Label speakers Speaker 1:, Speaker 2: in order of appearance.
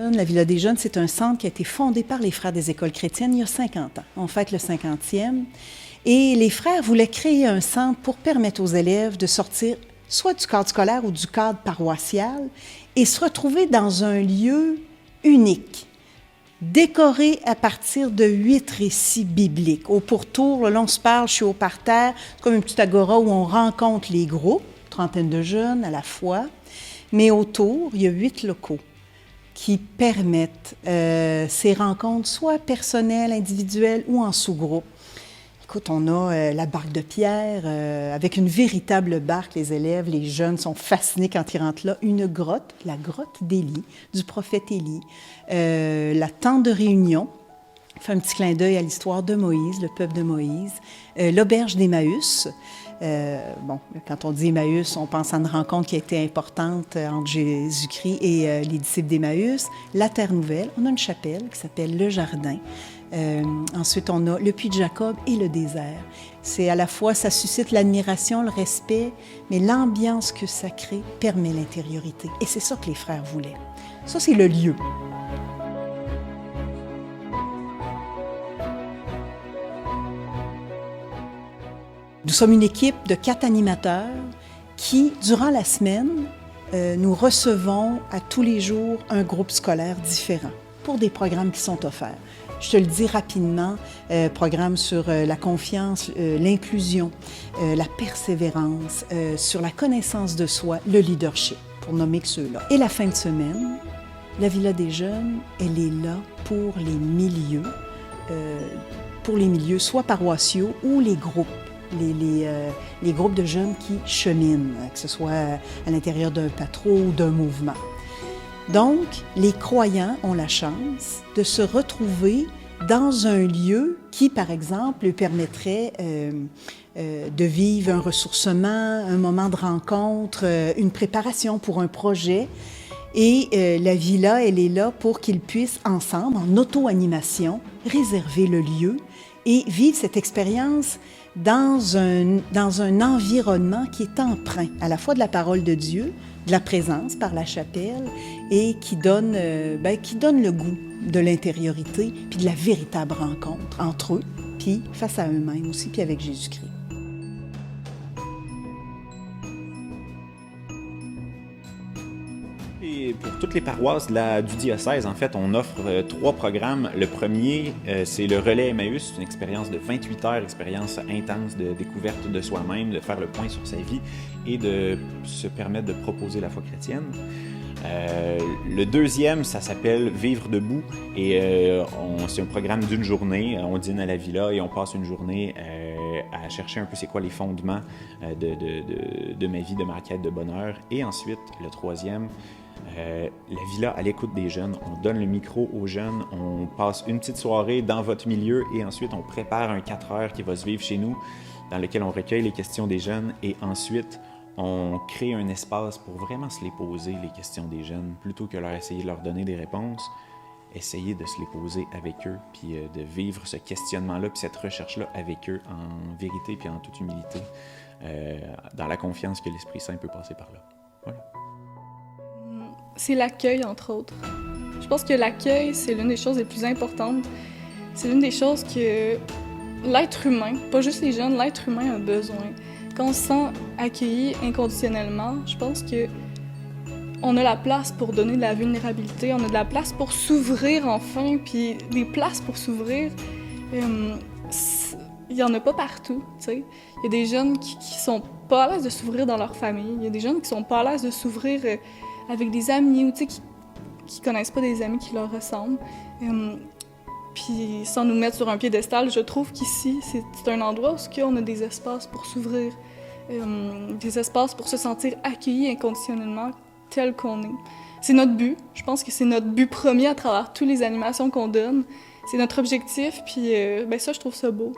Speaker 1: jeunes. La Villa des jeunes, c'est un centre qui a été fondé par les Frères des écoles chrétiennes il y a 50 ans. On fête le 50e. Et les frères voulaient créer un centre pour permettre aux élèves de sortir soit du cadre scolaire ou du cadre paroissial et se retrouver dans un lieu unique, décoré à partir de 8 récits bibliques. Au pourtour, là, on se parle, je suis au parterre, c'est comme une petite agora où on rencontre les groupes, trentaine de jeunes à la fois, mais autour, il y a 8 locaux qui permettent ces rencontres, soit personnelles, individuelles ou en sous-groupe. Écoute, on a la barque de pierre, avec une véritable barque. Les élèves, les jeunes sont fascinés quand ils rentrent là. Une grotte, la grotte d'Élie, du prophète Élie. La tente de réunion, fait un petit clin d'œil à l'histoire de Moïse, le peuple de Moïse. L'auberge d'Emmaüs. Bon, quand on dit Emmaüs, on pense à une rencontre qui a été importante entre Jésus-Christ et les disciples d'Emmaüs. La Terre Nouvelle, on a une chapelle qui s'appelle Le Jardin. Ensuite, on a le Puy de Jacob et le désert. C'est à la fois, ça suscite l'admiration, le respect, mais l'ambiance que ça crée permet l'intériorité. Et c'est ça que les frères voulaient. Ça, c'est le lieu. Nous sommes une équipe de 4 animateurs qui, durant la semaine, nous recevons à tous les jours un groupe scolaire différent pour des programmes qui sont offerts. Je te le dis rapidement, programme sur la confiance, l'inclusion, la persévérance, sur la connaissance de soi, le leadership, pour nommer que ceux-là. Et la fin de semaine, la Villa des jeunes, elle est là pour les milieux soit paroissiaux ou les groupes. Les groupes de jeunes qui cheminent, que ce soit à l'intérieur d'un patro ou d'un mouvement. Donc, les croyants ont la chance de se retrouver dans un lieu qui, par exemple, leur permettrait de vivre un ressourcement, un moment de rencontre, une préparation pour un projet. Et la Villa, elle est là pour qu'ils puissent ensemble, en auto-animation, réserver le lieu et vivre cette expérience dans un environnement qui est empreint à la fois de la parole de Dieu, de la présence par la chapelle et qui donne le goût de l'intériorité puis de la véritable rencontre entre eux, puis face à eux-mêmes aussi, puis avec Jésus-Christ.
Speaker 2: Et pour toutes les paroisses du diocèse, en fait, on offre 3 programmes. Le premier, c'est le Relais Emmaüs, une expérience de 28 heures, expérience intense de découverte de soi-même, de faire le point sur sa vie et de se permettre de proposer la foi chrétienne. Le deuxième, ça s'appelle Vivre debout et c'est un programme d'une journée. On dîne à la villa et on passe une journée à chercher un peu c'est quoi les fondements de ma vie, de ma quête de bonheur. Et ensuite, le troisième, la villa à l'écoute des jeunes. On donne le micro aux jeunes, on passe une petite soirée dans votre milieu et ensuite on prépare un 4 heures qui va se vivre chez nous dans lequel on recueille les questions des jeunes et ensuite on crée un espace pour vraiment se les poser, les questions des jeunes, plutôt que essayer de leur donner des réponses, essayer de se les poser avec eux, puis de vivre ce questionnement-là, puis cette recherche-là avec eux, en vérité, puis en toute humilité, dans la confiance que l'Esprit Saint peut passer par là. Voilà.
Speaker 3: C'est l'accueil, entre autres. Je pense que l'accueil, c'est l'une des choses les plus importantes. C'est l'une des choses que l'être humain, pas juste les jeunes, l'être humain a besoin. Quand on se sent accueilli inconditionnellement, je pense qu'on a la place pour donner de la vulnérabilité, on a de la place pour s'ouvrir enfin, puis des places pour s'ouvrir, il n'y en a pas partout, tu sais. Il y a des jeunes qui sont pas à l'aise de s'ouvrir dans leur famille, il y a des jeunes qui sont pas à l'aise de s'ouvrir avec des amis, ou tu sais, qui connaissent pas des amis qui leur ressemblent. Puis sans nous mettre sur un piédestal, je trouve qu'ici, c'est un endroit où on a des espaces pour s'ouvrir, des espaces pour se sentir accueillis inconditionnellement tel qu'on est. C'est notre but. Je pense que c'est notre but premier à travers toutes les animations qu'on donne. C'est notre objectif, puis ça, je trouve ça beau.